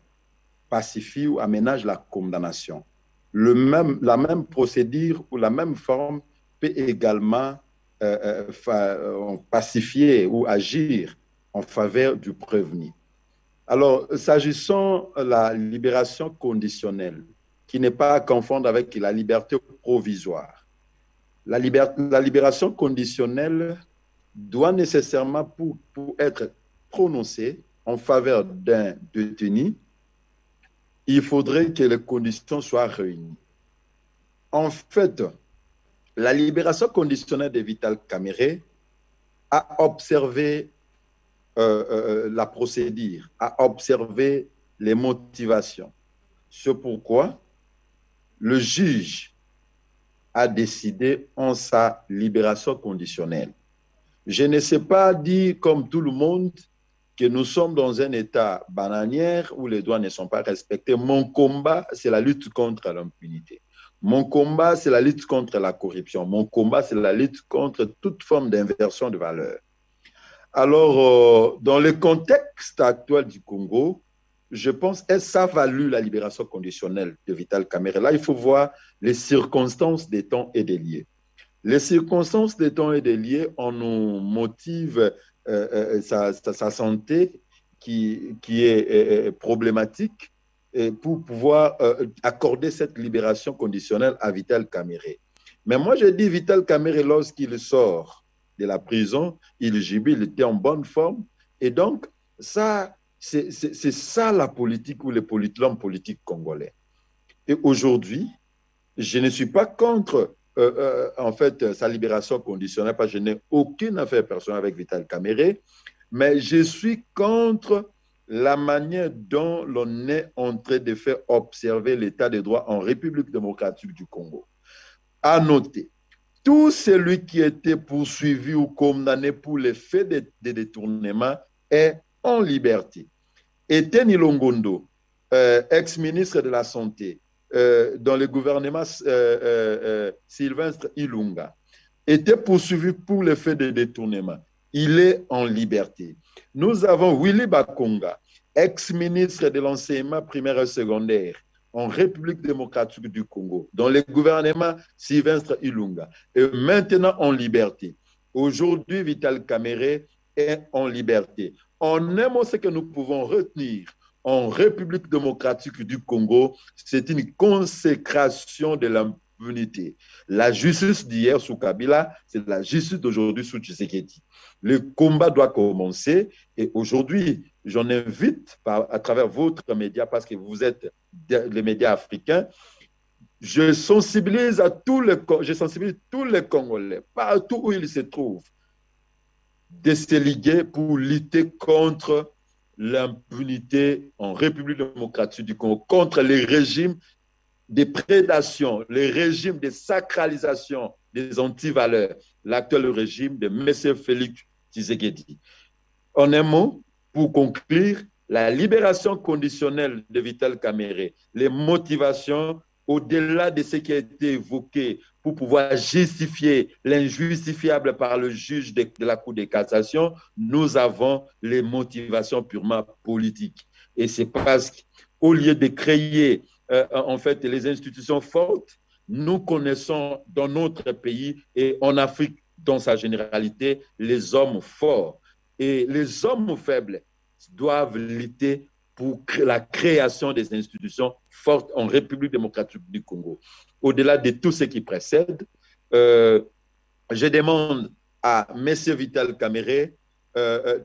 pacifie ou aménage la condamnation. La même procédure ou la même forme peut également pacifier ou agir en faveur du prévenu. Alors, s'agissant de la libération conditionnelle, qui n'est pas à confondre avec la liberté provisoire, la libération conditionnelle doit nécessairement, pour être prononcée en faveur d'un détenu, il faudrait que les conditions soient réunies. En fait, la libération conditionnelle de Vital Kamerhe a observé la procédure, a observé les motivations. C'est pourquoi le juge a décidé en sa libération conditionnelle. Je ne sais pas dire comme tout le monde que nous sommes dans un état bananière où les droits ne sont pas respectés. Mon combat, c'est la lutte contre l'impunité. Mon combat, c'est la lutte contre la corruption. Mon combat, c'est la lutte contre toute forme d'inversion de valeur. Alors, dans le contexte actuel du Congo, je pense que ça a valu la libération conditionnelle de Vital Kamerhe. Là, il faut voir les circonstances des temps et des lieux. Les circonstances des temps et des lieux, on nous motive sa santé qui est problématique pour pouvoir accorder cette libération conditionnelle à Vital Kamerhe. Mais moi, je dis Vital Kamerhe, lorsqu'il sort de la prison, il jubile, il était en bonne forme. Et donc, ça, c'est ça la politique ou l'homme politique congolais. Et aujourd'hui, je ne suis pas contre en fait sa libération conditionnelle parce que je n'ai aucune affaire personnelle avec Vital Kamerhe, mais je suis contre la manière dont l'on est en train de faire observer l'état de droit en République démocratique du Congo. À noter, tout celui qui était poursuivi ou condamné pour les faits de détournement est en liberté. Eteni Longondo, ex-ministre de la Santé dans le gouvernement Sylvestre Ilunga, était poursuivi pour les faits de détournement. Il est en liberté. Nous avons Willy Bakonga, ex-ministre de l'enseignement primaire et secondaire en République démocratique du Congo, dans le gouvernement Sylvestre Ilunga, est maintenant en liberté. Aujourd'hui, Vital Kamerhe est en liberté. En un mot, ce que nous pouvons retenir en République démocratique du Congo, c'est une consécration de l'impunité. La justice d'hier sous Kabila, c'est la justice d'aujourd'hui sous Tshisekedi. Le combat doit commencer et aujourd'hui, j'en invite à travers votre média, parce que vous êtes les médias africains, je sensibilise tous les Congolais, partout où ils se trouvent, de se liguer pour lutter contre l'impunité en République démocratique du Congo, contre les régimes de prédation, les régimes de sacralisation des antivaleurs, l'actuel régime de M. Félix Tshisekedi. En un mot, pour conclure, la libération conditionnelle de Vital Kamerhe, les motivations au-delà de ce qui a été évoqué pour pouvoir justifier l'injustifiable par le juge de la Cour de cassation, nous avons les motivations purement politiques. Et c'est parce qu'au lieu de créer en fait les institutions fortes, nous connaissons dans notre pays et en Afrique dans sa généralité les hommes forts. Et les hommes faibles doivent lutter pour la création des institutions fortes en République démocratique du Congo. Au-delà de tout ce qui précède, je demande à M. Vital Kamerhe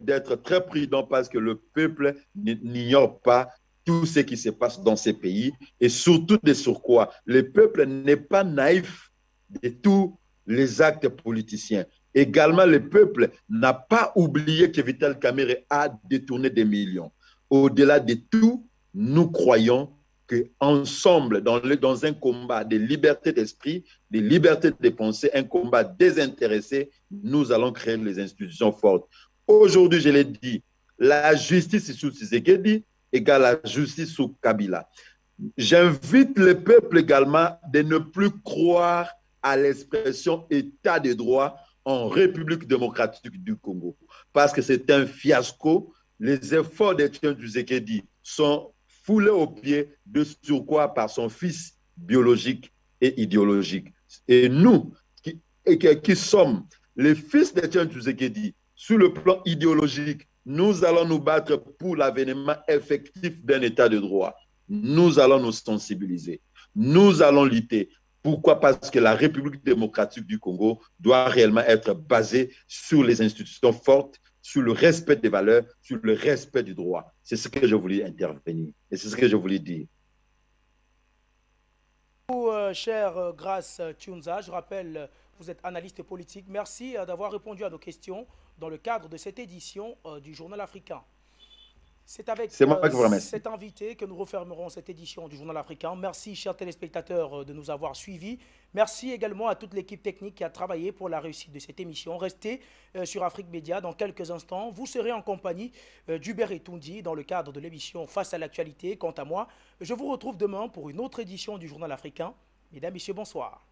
d'être très prudent parce que le peuple n'ignore pas tout ce qui se passe dans ces pays et surtout de sur quoi le peuple n'est pas naïf de tous les actes politiciens. Également, le peuple n'a pas oublié que Vital Kamerhe a détourné des millions. Au-delà de tout, nous croyons qu'ensemble, dans un combat de liberté d'esprit, de liberté de pensée, un combat désintéressé, nous allons créer les institutions fortes. Aujourd'hui, je l'ai dit, la justice sous Tshisekedi égale la justice sous Kabila. J'invite le peuple également de ne plus croire à l'expression état de droit en République démocratique du Congo, parce que c'est un fiasco. Les efforts d'Etienne Tshisekedi sont foulés aux pieds de surcroît par son fils biologique et idéologique. Et nous, qui sommes les fils d'Etienne Tshisekedi, sur le plan idéologique, nous allons nous battre pour l'avènement effectif d'un état de droit. Nous allons nous sensibiliser. Nous allons lutter. Pourquoi? Parce que la République démocratique du Congo doit réellement être basée sur les institutions fortes, sur le respect des valeurs, sur le respect du droit. C'est ce que je voulais intervenir et c'est ce que je voulais dire. Cher Grace Tiounza, je rappelle, vous êtes analyste politique. Merci d'avoir répondu à nos questions dans le cadre de cette édition du Journal africain. C'est avec cet invité que nous refermerons cette édition du Journal africain. Merci, chers téléspectateurs, de nous avoir suivis. Merci également à toute l'équipe technique qui a travaillé pour la réussite de cette émission. Restez sur Afrique Média. Dans quelques instants, vous serez en compagnie d'Hubert Etoundi dans le cadre de l'émission Face à l'actualité. Quant à moi, je vous retrouve demain pour une autre édition du Journal africain. Mesdames, Messieurs, bonsoir.